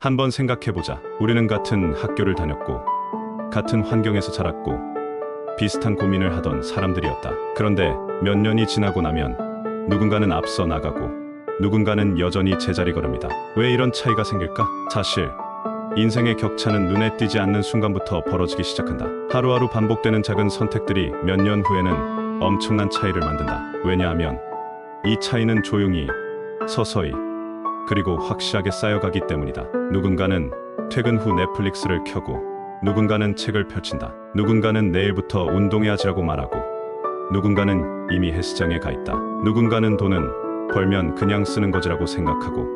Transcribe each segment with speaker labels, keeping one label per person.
Speaker 1: 한번 생각해보자. 우리는 같은 학교를 다녔고, 같은 환경에서 자랐고, 비슷한 고민을 하던 사람들이었다. 그런데 몇 년이 지나고 나면 누군가는 앞서 나가고, 누군가는 여전히 제자리 걸음이다. 왜 이런 차이가 생길까? 사실 인생의 격차는 눈에 띄지 않는 순간부터 벌어지기 시작한다. 하루하루 반복되는 작은 선택들이 몇 년 후에는 엄청난 차이를 만든다. 왜냐하면 이 차이는 조용히, 서서히, 그리고 확실하게 쌓여가기 때문이다. 누군가는 퇴근 후 넷플릭스를 켜고, 누군가는 책을 펼친다. 누군가는 내일부터 운동해야지라고 말하고, 누군가는 이미 헬스장에 가 있다. 누군가는 돈은 벌면 그냥 쓰는 거지라고 생각하고,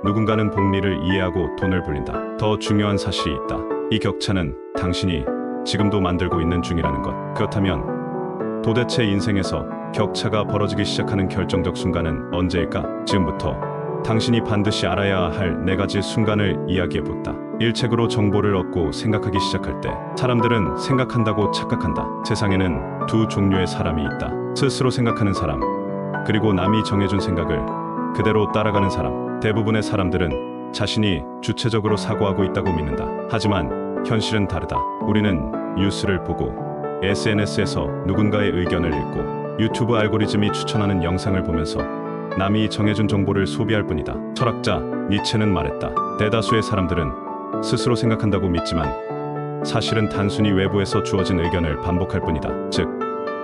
Speaker 1: 누군가는 복리를 이해하고 돈을 불린다. 더 중요한 사실이 있다. 이 격차는 당신이 지금도 만들고 있는 중이라는 것. 그렇다면 도대체 인생에서 격차가 벌어지기 시작하는 결정적 순간은 언제일까? 지금부터 당신이 반드시 알아야 할 4가지 순간을 이야기해보겠다. 1. 책으로 정보를 얻고 생각하기 시작할 때. 사람들은 생각한다고 착각한다. 세상에는 두 종류의 사람이 있다. 스스로 생각하는 사람, 그리고 남이 정해준 생각을 그대로 따라가는 사람. 대부분의 사람들은 자신이 주체적으로 사고하고 있다고 믿는다. 하지만 현실은 다르다. 우리는 뉴스를 보고, SNS에서 누군가의 의견을 읽고, 유튜브 알고리즘이 추천하는 영상을 보면서 남이 정해준 정보를 소비할 뿐이다. 철학자 니체는 말했다. 대다수의 사람들은 스스로 생각한다고 믿지만 사실은 단순히 외부에서 주어진 의견을 반복할 뿐이다. 즉,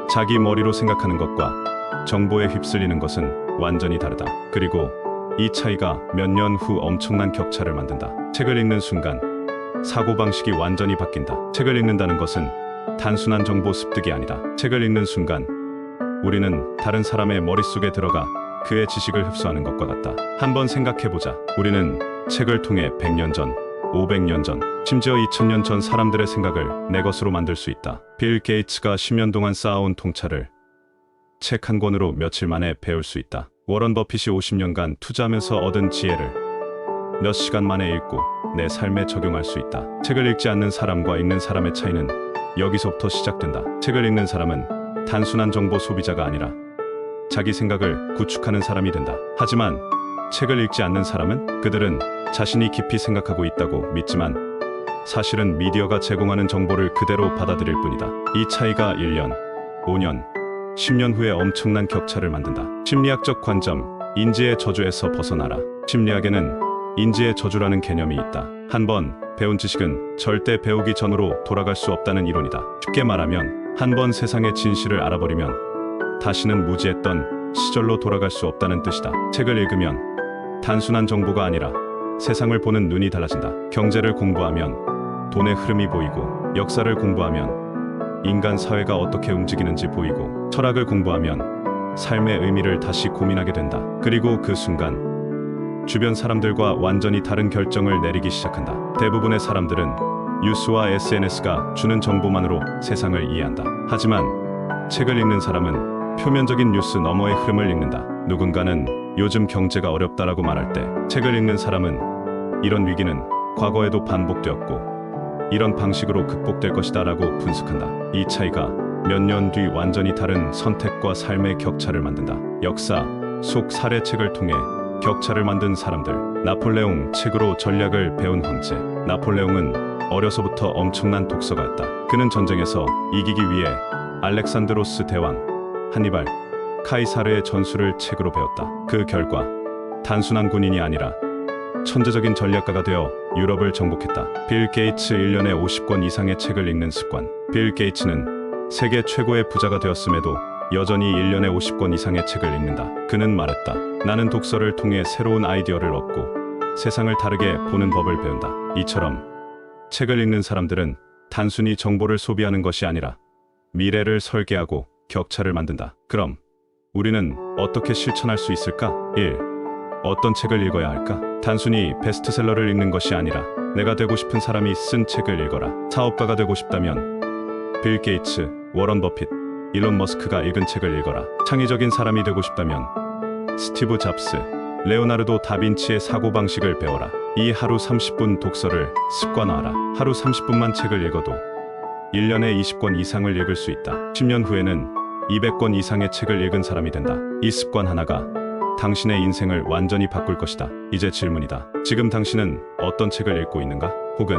Speaker 1: 자기 머리로 생각하는 것과 정보에 휩쓸리는 것은 완전히 다르다. 그리고 이 차이가 몇 년 후 엄청난 격차를 만든다. 책을 읽는 순간 사고방식이 완전히 바뀐다. 책을 읽는다는 것은 단순한 정보 습득이 아니다. 책을 읽는 순간 우리는 다른 사람의 머릿속에 들어가 그의 지식을 흡수하는 것과 같다. 한번 생각해보자. 우리는 책을 통해 100년 전, 500년 전, 심지어 2000년 전 사람들의 생각을 내 것으로 만들 수 있다. 빌 게이츠가 10년 동안 쌓아온 통찰을 책 한 권으로 며칠 만에 배울 수 있다. 워런 버핏이 50년간 투자하면서 얻은 지혜를 몇 시간 만에 읽고 내 삶에 적용할 수 있다. 책을 읽지 않는 사람과 읽는 사람의 차이는 여기서부터 시작된다. 책을 읽는 사람은 단순한 정보 소비자가 아니라 자기 생각을 구축하는 사람이 된다. 하지만 책을 읽지 않는 사람은, 그들은 자신이 깊이 생각하고 있다고 믿지만 사실은 미디어가 제공하는 정보를 그대로 받아들일 뿐이다. 이 차이가 1년, 5년, 10년 후에 엄청난 격차를 만든다. 심리학적 관점, 인지의 저주에서 벗어나라. 심리학에는 인지의 저주라는 개념이 있다. 한번 배운 지식은 절대 배우기 전으로 돌아갈 수 없다는 이론이다. 쉽게 말하면 한 번 세상의 진실을 알아버리면 다시는 무지했던 시절로 돌아갈 수 없다는 뜻이다. 책을 읽으면 단순한 정보가 아니라 세상을 보는 눈이 달라진다. 경제를 공부하면 돈의 흐름이 보이고, 역사를 공부하면 인간 사회가 어떻게 움직이는지 보이고, 철학을 공부하면 삶의 의미를 다시 고민하게 된다. 그리고 그 순간 주변 사람들과 완전히 다른 결정을 내리기 시작한다. 대부분의 사람들은 뉴스와 SNS가 주는 정보만으로 세상을 이해한다. 하지만 책을 읽는 사람은 표면적인 뉴스 너머의 흐름을 읽는다. 누군가는 요즘 경제가 어렵다라고 말할 때, 책을 읽는 사람은 이런 위기는 과거에도 반복되었고 이런 방식으로 극복될 것이다 라고 분석한다. 이 차이가 몇 년 뒤 완전히 다른 선택과 삶의 격차를 만든다. 역사 속 사례책을 통해 격차를 만든 사람들. 나폴레옹, 책으로 전략을 배운 황제. 나폴레옹은 어려서부터 엄청난 독서가였다. 그는 전쟁에서 이기기 위해 알렉산드로스 대왕, 한니발, 카이사르의 전술을 책으로 배웠다. 그 결과 단순한 군인이 아니라 천재적인 전략가가 되어 유럽을 정복했다. 빌 게이츠, 1년에 50권 이상의 책을 읽는 습관. 빌 게이츠는 세계 최고의 부자가 되었음에도 여전히 1년에 50권 이상의 책을 읽는다. 그는 말했다. 나는 독서를 통해 새로운 아이디어를 얻고 세상을 다르게 보는 법을 배운다. 이처럼 책을 읽는 사람들은 단순히 정보를 소비하는 것이 아니라 미래를 설계하고 격차를 만든다. 그럼 우리는 어떻게 실천할 수 있을까? 1. 어떤 책을 읽어야 할까? 단순히 베스트셀러를 읽는 것이 아니라 내가 되고 싶은 사람이 쓴 책을 읽어라. 사업가가 되고 싶다면 빌 게이츠, 워런 버핏, 일론 머스크가 읽은 책을 읽어라. 창의적인 사람이 되고 싶다면 스티브 잡스, 레오나르도 다빈치의 사고방식을 배워라. 이 하루 30분 독서를 습관화하라. 하루 30분만 책을 읽어도 1년에 20권 이상을 읽을 수 있다. 10년 후에는 200권 이상의 책을 읽은 사람이 된다. 이 습관 하나가 당신의 인생을 완전히 바꿀 것이다. 이제 질문이다. 지금 당신은 어떤 책을 읽고 있는가? 혹은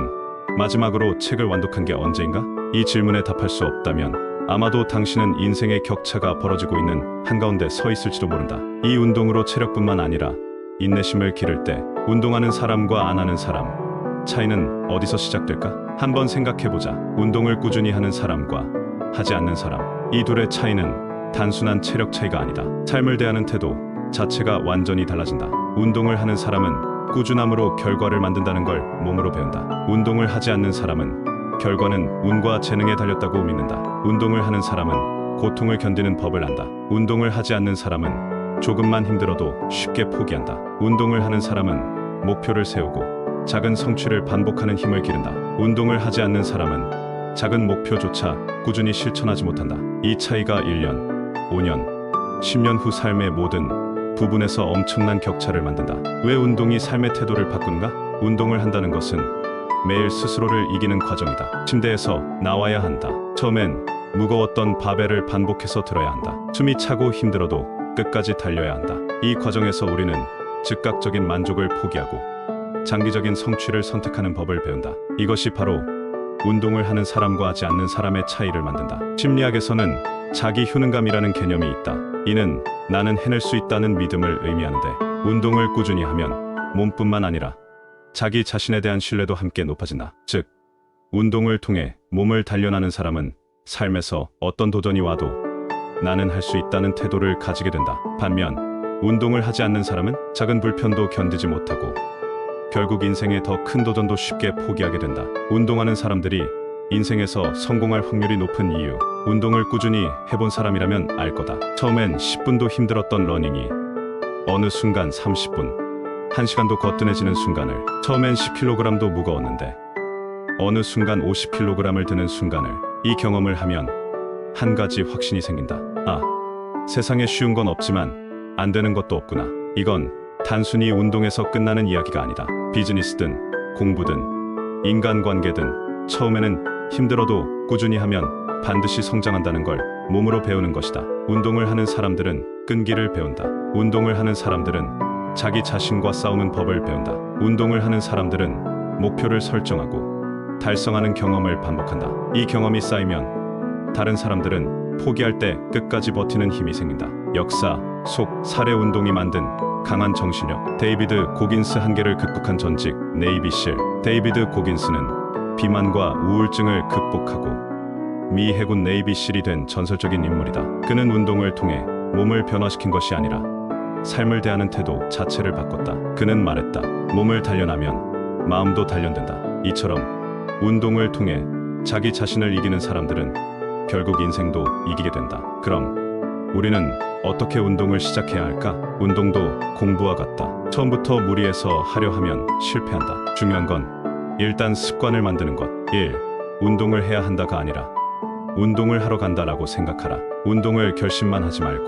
Speaker 1: 마지막으로 책을 완독한 게 언제인가? 이 질문에 답할 수 없다면 아마도 당신은 인생의 격차가 벌어지고 있는 한가운데 서 있을지도 모른다. 이 운동으로 체력뿐만 아니라 인내심을 기를 때 운동하는 사람과 안 하는 사람 차이는 어디서 시작될까? 한번 생각해보자. 운동을 꾸준히 하는 사람과 하지 않는 사람, 이 둘의 차이는 단순한 체력 차이가 아니다. 삶을 대하는 태도 자체가 완전히 달라진다. 운동을 하는 사람은 꾸준함으로 결과를 만든다는 걸 몸으로 배운다. 운동을 하지 않는 사람은 결과는 운과 재능에 달렸다고 믿는다. 운동을 하는 사람은 고통을 견디는 법을 안다. 운동을 하지 않는 사람은 조금만 힘들어도 쉽게 포기한다. 운동을 하는 사람은 목표를 세우고 작은 성취를 반복하는 힘을 기른다. 운동을 하지 않는 사람은 작은 목표조차 꾸준히 실천하지 못한다. 이 차이가 1년, 5년, 10년 후 삶의 모든 부분에서 엄청난 격차를 만든다. 왜 운동이 삶의 태도를 바꾸는가? 운동을 한다는 것은 매일 스스로를 이기는 과정이다. 침대에서 나와야 한다. 처음엔 무거웠던 바벨을 반복해서 들어야 한다. 숨이 차고 힘들어도 끝까지 달려야 한다. 이 과정에서 우리는 즉각적인 만족을 포기하고 장기적인 성취를 선택하는 법을 배운다. 이것이 바로 운동을 하는 사람과 하지 않는 사람의 차이를 만든다. 심리학에서는 자기 효능감이라는 개념이 있다. 이는 나는 해낼 수 있다는 믿음을 의미하는데, 운동을 꾸준히 하면 몸뿐만 아니라 자기 자신에 대한 신뢰도 함께 높아진다. 즉, 운동을 통해 몸을 단련하는 사람은 삶에서 어떤 도전이 와도 나는 할 수 있다는 태도를 가지게 된다. 반면 운동을 하지 않는 사람은 작은 불편도 견디지 못하고 결국 인생의 더 큰 도전도 쉽게 포기하게 된다. 운동하는 사람들이 인생에서 성공할 확률이 높은 이유, 운동을 꾸준히 해본 사람이라면 알 거다. 처음엔 10분도 힘들었던 러닝이 어느 순간 30분, 1시간도 거뜬해지는 순간을, 처음엔 10kg도 무거웠는데 어느 순간 50kg을 드는 순간을, 이 경험을 하면 한 가지 확신이 생긴다. 아, 세상에 쉬운 건 없지만 안 되는 것도 없구나. 이건 단순히 운동에서 끝나는 이야기가 아니다. 비즈니스든 공부든 인간관계든 처음에는 힘들어도 꾸준히 하면 반드시 성장한다는 걸 몸으로 배우는 것이다. 운동을 하는 사람들은 끈기를 배운다. 운동을 하는 사람들은 자기 자신과 싸우는 법을 배운다. 운동을 하는 사람들은 목표를 설정하고 달성하는 경험을 반복한다. 이 경험이 쌓이면 다른 사람들은 포기할 때 끝까지 버티는 힘이 생긴다. 역사 속 사례 운동이 만든 강한 정신력. 데이비드 고긴스 한계를 극복한 전직 네이비실. 데이비드 고긴스는 비만과 우울증을 극복하고 미 해군 네이비실이 된 전설적인 인물이다. 그는 운동을 통해 몸을 변화시킨 것이 아니라 삶을 대하는 태도 자체를 바꿨다. 그는 말했다. 몸을 단련하면 마음도 단련된다. 이처럼 운동을 통해 자기 자신을 이기는 사람들은 결국 인생도 이기게 된다. 그럼 우리는 어떻게 운동을 시작해야 할까? 운동도 공부와 같다. 처음부터 무리해서 하려 하면 실패한다. 중요한 건 일단 습관을 만드는 것. 1. 운동을 해야 한다가 아니라 운동을 하러 간다라고 생각하라. 운동을 결심만 하지 말고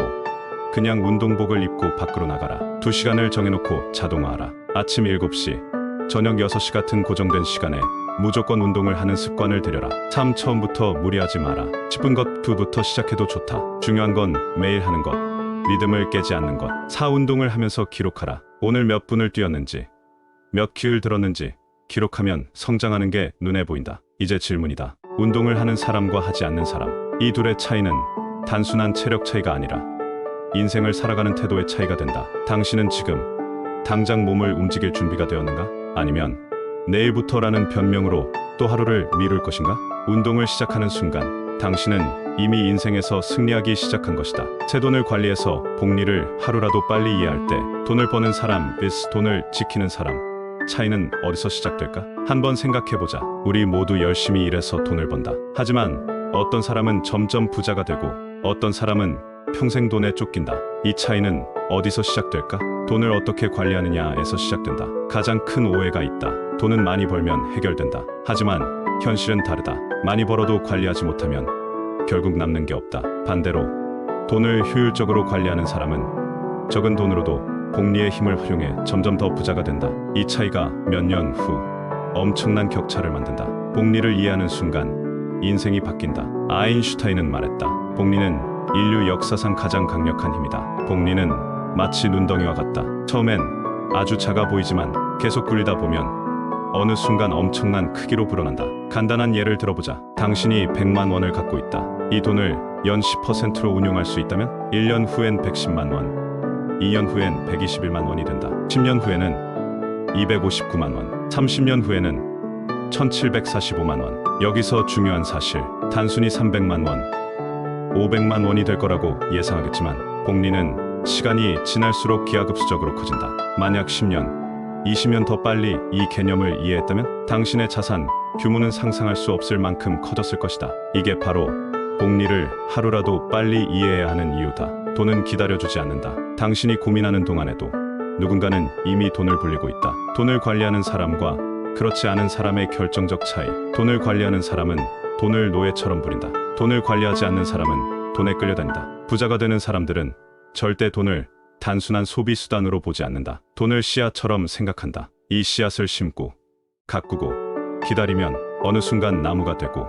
Speaker 1: 그냥 운동복을 입고 밖으로 나가라. 2시간을 정해놓고 자동화하라. 아침 7시, 저녁 6시 같은 고정된 시간에 무조건 운동을 하는 습관을 들여라. 3. 처음부터 무리하지 마라. 10분 것부터 시작해도 좋다. 중요한 건 매일 하는 것, 리듬을 깨지 않는 것. 4. 운동을 하면서 기록하라. 오늘 몇 분을 뛰었는지, 몇 키를 들었는지 기록하면 성장하는 게 눈에 보인다. 이제 질문이다. 운동을 하는 사람과 하지 않는 사람, 이 둘의 차이는 단순한 체력 차이가 아니라 인생을 살아가는 태도의 차이가 된다. 당신은 지금 당장 몸을 움직일 준비가 되었는가? 아니면 내일부터라는 변명으로 또 하루를 미룰 것인가? 운동을 시작하는 순간 당신은 이미 인생에서 승리하기 시작한 것이다. 새 돈을 관리해서 복리를 하루라도 빨리 이해할 때 돈을 버는 사람 vs 돈을 지키는 사람, 차이는 어디서 시작될까? 한번 생각해보자. 우리 모두 열심히 일해서 돈을 번다. 하지만 어떤 사람은 점점 부자가 되고 어떤 사람은 평생 돈에 쫓긴다. 이 차이는 어디서 시작될까? 돈을 어떻게 관리하느냐에서 시작된다. 가장 큰 오해가 있다. 돈은 많이 벌면 해결된다. 하지만 현실은 다르다. 많이 벌어도 관리하지 못하면 결국 남는 게 없다. 반대로 돈을 효율적으로 관리하는 사람은 적은 돈으로도 복리의 힘을 활용해 점점 더 부자가 된다. 이 차이가 몇 년 후 엄청난 격차를 만든다. 복리를 이해하는 순간 인생이 바뀐다. 아인슈타인은 말했다. 복리는 인류 역사상 가장 강력한 힘이다. 복리는 마치 눈덩이와 같다. 처음엔 아주 작아 보이지만 계속 굴리다 보면 어느 순간 엄청난 크기로 불어난다. 간단한 예를 들어보자. 당신이 100만 원을 갖고 있다. 이 돈을 연 10%로 운용할 수 있다면 1년 후엔 110만 원, 2년 후엔 121만 원이 된다. 10년 후에는 259만 원, 30년 후에는 1745만 원. 여기서 중요한 사실, 단순히 300만 원, 500만 원이 될 거라고 예상하겠지만 복리는 시간이 지날수록 기하급수적으로 커진다. 만약 10년, 20년 더 빨리 이 개념을 이해했다면 당신의 자산 규모는 상상할 수 없을 만큼 커졌을 것이다. 이게 바로 복리를 하루라도 빨리 이해해야 하는 이유다. 돈은 기다려주지 않는다. 당신이 고민하는 동안에도 누군가는 이미 돈을 불리고 있다. 돈을 관리하는 사람과 그렇지 않은 사람의 결정적 차이. 돈을 관리하는 사람은 돈을 노예처럼 부린다. 돈을 관리하지 않는 사람은 돈에 끌려다닌다. 부자가 되는 사람들은 절대 돈을 단순한 소비 수단으로 보지 않는다. 돈을 씨앗처럼 생각한다. 이 씨앗을 심고 가꾸고 기다리면 어느 순간 나무가 되고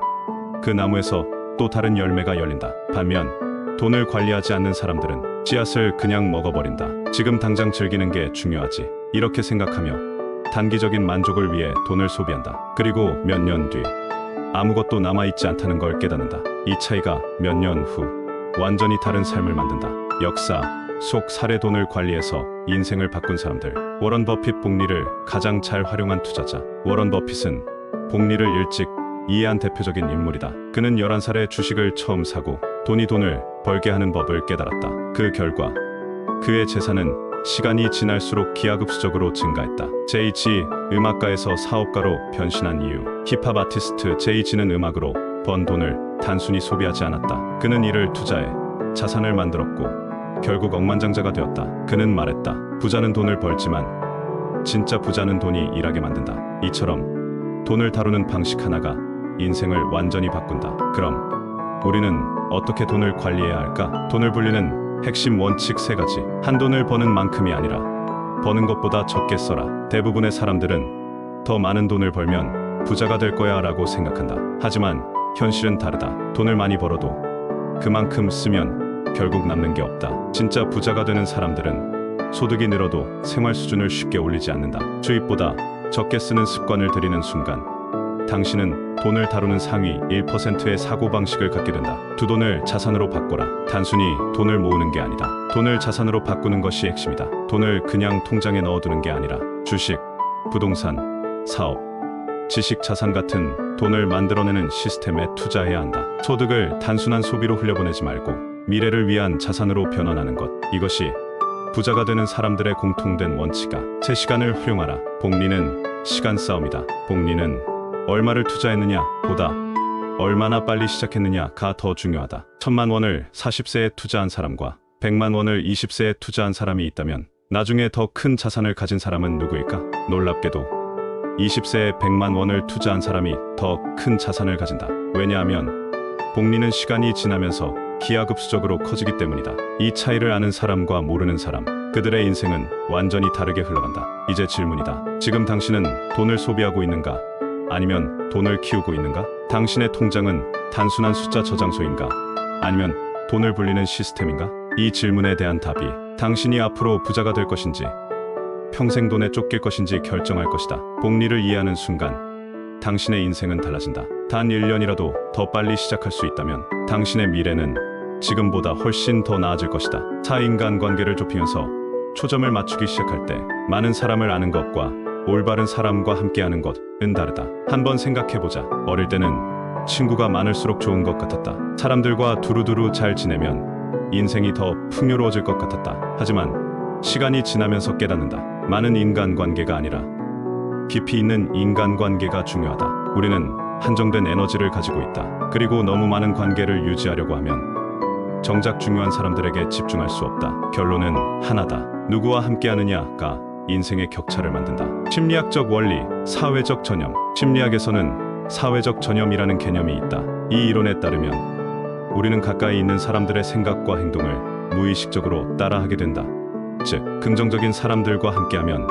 Speaker 1: 그 나무에서 또 다른 열매가 열린다. 반면 돈을 관리하지 않는 사람들은 씨앗을 그냥 먹어버린다. 지금 당장 즐기는 게 중요하지. 이렇게 생각하며 단기적인 만족을 위해 돈을 소비한다. 그리고 몇 년 뒤 아무것도 남아있지 않다는 걸 깨닫는다. 이 차이가 몇 년 후 완전히 다른 삶을 만든다. 역사 속 사례. 돈을 관리해서 인생을 바꾼 사람들. 워런 버핏. 복리를 가장 잘 활용한 투자자. 워런 버핏은 복리를 일찍 이해한 대표적인 인물이다. 그는 11살에 주식을 처음 사고 돈이 돈을 벌게 하는 법을 깨달았다. 그 결과 그의 재산은 시간이 지날수록 기하급수적으로 증가했다. 제이지 음악가에서 사업가로 변신한 이유. 힙합 아티스트 제이지는 음악으로 번 돈을 단순히 소비하지 않았다. 그는 이를 투자해 자산을 만들었고 결국 억만장자가 되었다. 그는 말했다. 부자는 돈을 벌지만 진짜 부자는 돈이 일하게 만든다. 이처럼 돈을 다루는 방식 하나가 인생을 완전히 바꾼다. 그럼 우리는 어떻게 돈을 관리해야 할까? 돈을 불리는 핵심 원칙 3가지. 한 돈을 버는 만큼이 아니라 버는 것보다 적게 써라. 대부분의 사람들은 더 많은 돈을 벌면 부자가 될 거야 라고 생각한다. 하지만 현실은 다르다. 돈을 많이 벌어도 그만큼 쓰면 결국 남는 게 없다. 진짜 부자가 되는 사람들은 소득이 늘어도 생활 수준을 쉽게 올리지 않는다. 수입보다 적게 쓰는 습관을 들이는 순간 당신은 돈을 다루는 상위 1%의 사고방식을 갖게 된다. 두 돈을 자산으로 바꿔라. 단순히 돈을 모으는 게 아니다. 돈을 자산으로 바꾸는 것이 핵심이다. 돈을 그냥 통장에 넣어두는 게 아니라 주식, 부동산, 사업, 지식, 자산 같은 돈을 만들어내는 시스템에 투자해야 한다. 소득을 단순한 소비로 흘려보내지 말고 미래를 위한 자산으로 변환하는 것. 이것이 부자가 되는 사람들의 공통된 원칙이다. 제 시간을 활용하라. 복리는 시간 싸움이다. 복리는 얼마를 투자했느냐 보다 얼마나 빨리 시작했느냐가 더 중요하다. 1000만 원을 40세에 투자한 사람과 100만 원을 20세에 투자한 사람이 있다면 나중에 더 큰 자산을 가진 사람은 누구일까? 놀랍게도 20세에 100만 원을 투자한 사람이 더 큰 자산을 가진다. 왜냐하면 복리는 시간이 지나면서 기하급수적으로 커지기 때문이다. 이 차이를 아는 사람과 모르는 사람, 그들의 인생은 완전히 다르게 흘러간다. 이제 질문이다. 지금 당신은 돈을 소비하고 있는가? 아니면 돈을 키우고 있는가? 당신의 통장은 단순한 숫자 저장소인가? 아니면 돈을 불리는 시스템인가? 이 질문에 대한 답이 당신이 앞으로 부자가 될 것인지 평생 돈에 쫓길 것인지 결정할 것이다. 복리를 이해하는 순간 당신의 인생은 달라진다. 단 1년이라도 더 빨리 시작할 수 있다면 당신의 미래는 지금보다 훨씬 더 나아질 것이다. 사인간 관계를 좁히면서 초점을 맞추기 시작할 때 많은 사람을 아는 것과 올바른 사람과 함께하는 것은 다르다. 한번 생각해보자. 어릴 때는 친구가 많을수록 좋은 것 같았다. 사람들과 두루두루 잘 지내면 인생이 더 풍요로워질 것 같았다. 하지만 시간이 지나면서 깨닫는다. 많은 인간관계가 아니라 깊이 있는 인간관계가 중요하다. 우리는 한정된 에너지를 가지고 있다. 그리고 너무 많은 관계를 유지하려고 하면 정작 중요한 사람들에게 집중할 수 없다. 결론은 하나다. 누구와 함께하느냐가 인생의 격차를 만든다. 심리학적 원리, 사회적 전염. 심리학에서는 사회적 전염이라는 개념이 있다. 이 이론에 따르면 우리는 가까이 있는 사람들의 생각과 행동을 무의식적으로 따라하게 된다. 즉, 긍정적인 사람들과 함께하면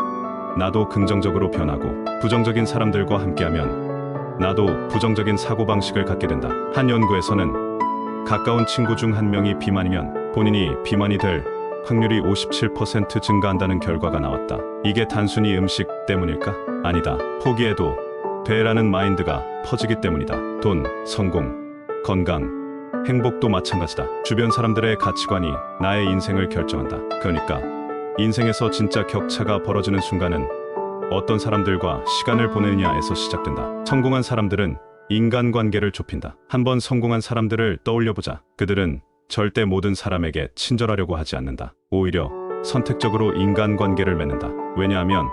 Speaker 1: 나도 긍정적으로 변하고 부정적인 사람들과 함께하면 나도 부정적인 사고방식을 갖게 된다. 한 연구에서는 가까운 친구 중 한 명이 비만이면 본인이 비만이 될 확률이 57% 증가한다는 결과가 나왔다. 이게 단순히 음식 때문일까? 아니다. 포기해도 돼라는 마인드가 퍼지기 때문이다. 돈, 성공, 건강, 행복도 마찬가지다. 주변 사람들의 가치관이 나의 인생을 결정한다. 그러니까 인생에서 진짜 격차가 벌어지는 순간은 어떤 사람들과 시간을 보내느냐에서 시작된다. 성공한 사람들은 인간관계를 좁힌다. 한번 성공한 사람들을 떠올려보자. 그들은 절대 모든 사람에게 친절하려고 하지 않는다. 오히려 선택적으로 인간관계를 맺는다. 왜냐하면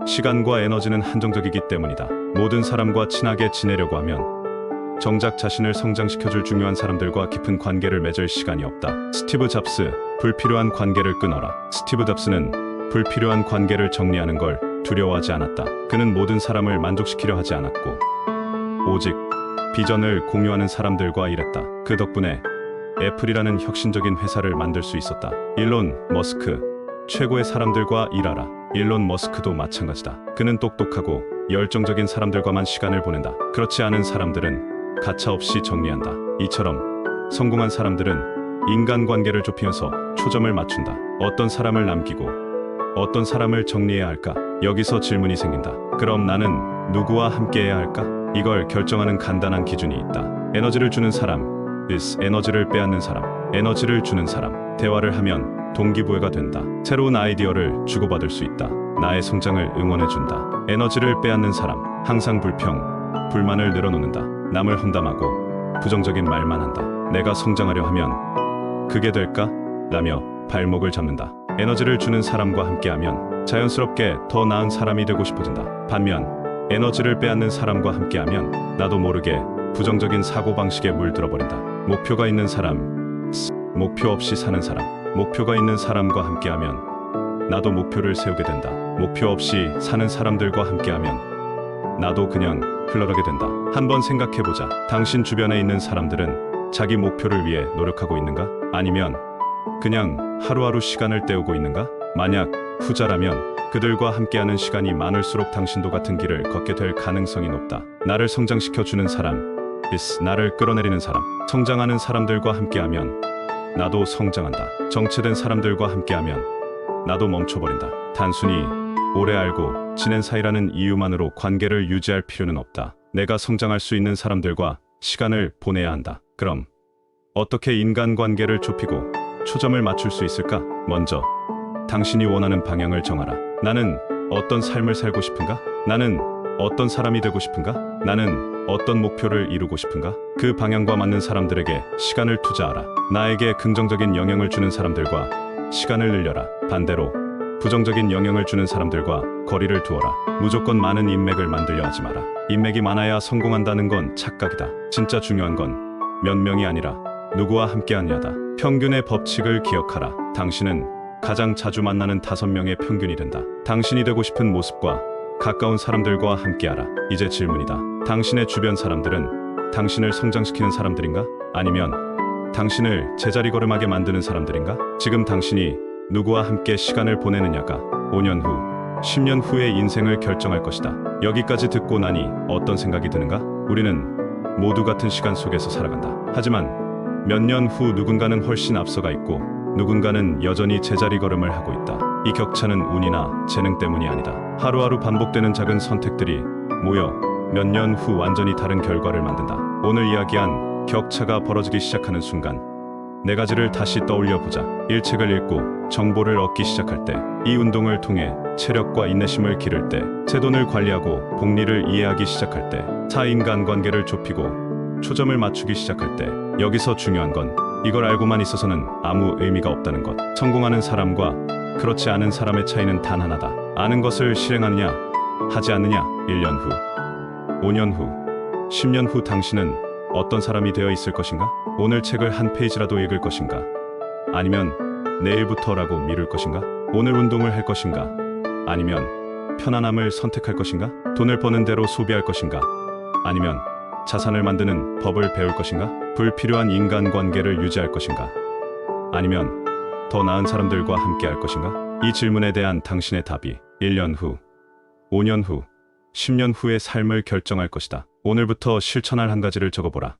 Speaker 1: 시간과 에너지는 한정적이기 때문이다. 모든 사람과 친하게 지내려고 하면 정작 자신을 성장시켜줄 중요한 사람들과 깊은 관계를 맺을 시간이 없다. 스티브 잡스, 불필요한 관계를 끊어라. 스티브 잡스는 불필요한 관계를 정리하는 걸 두려워하지 않았다. 그는 모든 사람을 만족시키려 하지 않았고 오직 비전을 공유하는 사람들과 일했다. 그 덕분에 애플이라는 혁신적인 회사를 만들 수 있었다. 일론 머스크, 최고의 사람들과 일하라. 일론 머스크도 마찬가지다. 그는 똑똑하고 열정적인 사람들과만 시간을 보낸다. 그렇지 않은 사람들은 가차없이 정리한다. 이처럼 성공한 사람들은 인간관계를 좁히면서 초점을 맞춘다. 어떤 사람을 남기고 어떤 사람을 정리해야 할까? 여기서 질문이 생긴다. 그럼 나는 누구와 함께해야 할까? 이걸 결정하는 간단한 기준이 있다. 에너지를 주는 사람 vs 에너지를 빼앗는 사람. 에너지를 주는 사람. 대화를 하면 동기부여가 된다. 새로운 아이디어를 주고받을 수 있다. 나의 성장을 응원해준다. 에너지를 빼앗는 사람. 항상 불평, 불만을 늘어놓는다. 남을 험담하고 부정적인 말만 한다. 내가 성장하려 하면 그게 될까? 라며 발목을 잡는다. 에너지를 주는 사람과 함께하면 자연스럽게 더 나은 사람이 되고 싶어진다. 반면 에너지를 빼앗는 사람과 함께하면 나도 모르게 부정적인 사고방식에 물들어 버린다. 목표가 있는 사람, 목표 없이 사는 사람. 목표가 있는 사람과 함께하면 나도 목표를 세우게 된다. 목표 없이 사는 사람들과 함께하면 나도 그냥 흘러가게 된다. 한번 생각해보자. 당신 주변에 있는 사람들은 자기 목표를 위해 노력하고 있는가? 아니면 그냥 하루하루 시간을 때우고 있는가? 만약 후자라면 그들과 함께하는 시간이 많을수록 당신도 같은 길을 걷게 될 가능성이 높다. 나를 성장시켜주는 사람 vs 나를 끌어내리는 사람. 성장하는 사람들과 함께하면 나도 성장한다. 정체된 사람들과 함께하면 나도 멈춰버린다. 단순히 오래 알고 지낸 사이라는 이유만으로 관계를 유지할 필요는 없다. 내가 성장할 수 있는 사람들과 시간을 보내야 한다. 그럼 어떻게 인간관계를 좁히고 초점을 맞출 수 있을까? 먼저 당신이 원하는 방향을 정하라. 나는 어떤 삶을 살고 싶은가? 나는 어떤 사람이 되고 싶은가? 나는 어떤 목표를 이루고 싶은가? 그 방향과 맞는 사람들에게 시간을 투자하라. 나에게 긍정적인 영향을 주는 사람들과 시간을 늘려라. 반대로 부정적인 영향을 주는 사람들과 거리를 두어라. 무조건 많은 인맥을 만들려 하지 마라. 인맥이 많아야 성공한다는 건 착각이다. 진짜 중요한 건 몇 명이 아니라 누구와 함께하느냐다. 평균의 법칙을 기억하라. 당신은 가장 자주 만나는 5명의 평균이 된다. 당신이 되고 싶은 모습과 가까운 사람들과 함께하라. 이제 질문이다. 당신의 주변 사람들은 당신을 성장시키는 사람들인가? 아니면 당신을 제자리걸음하게 만드는 사람들인가? 지금 당신이 누구와 함께 시간을 보내느냐가 5년 후, 10년 후의 인생을 결정할 것이다. 여기까지 듣고 나니 어떤 생각이 드는가? 우리는 모두 같은 시간 속에서 살아간다. 하지만 몇 년 후 누군가는 훨씬 앞서가 있고 누군가는 여전히 제자리걸음을 하고 있다. 이 격차는 운이나 재능 때문이 아니다. 하루하루 반복되는 작은 선택들이 모여 몇 년 후 완전히 다른 결과를 만든다. 오늘 이야기한 격차가 벌어지기 시작하는 순간 네 가지를 다시 떠올려 보자. 일책을 읽고 정보를 얻기 시작할 때, 이 운동을 통해 체력과 인내심을 기를 때, 새 돈을 관리하고 복리를 이해하기 시작할 때, 사인간관계를 좁히고 초점을 맞추기 시작할 때. 여기서 중요한 건 이걸 알고만 있어서는 아무 의미가 없다는 것. 성공하는 사람과 그렇지 않은 사람의 차이는 단 하나다. 아는 것을 실행하느냐 하지 않느냐. 1년 후, 5년 후, 10년 후 당신은 어떤 사람이 되어 있을 것인가? 오늘 책을 한 페이지라도 읽을 것인가? 아니면 내일부터라고 미룰 것인가? 오늘 운동을 할 것인가? 아니면 편안함을 선택할 것인가? 돈을 버는 대로 소비할 것인가? 아니면 자산을 만드는 법을 배울 것인가? 불필요한 인간관계를 유지할 것인가? 아니면 더 나은 사람들과 함께 할 것인가? 이 질문에 대한 당신의 답이 1년 후, 5년 후, 10년 후의 삶을 결정할 것이다. 오늘부터 실천할 한 가지를 적어보라.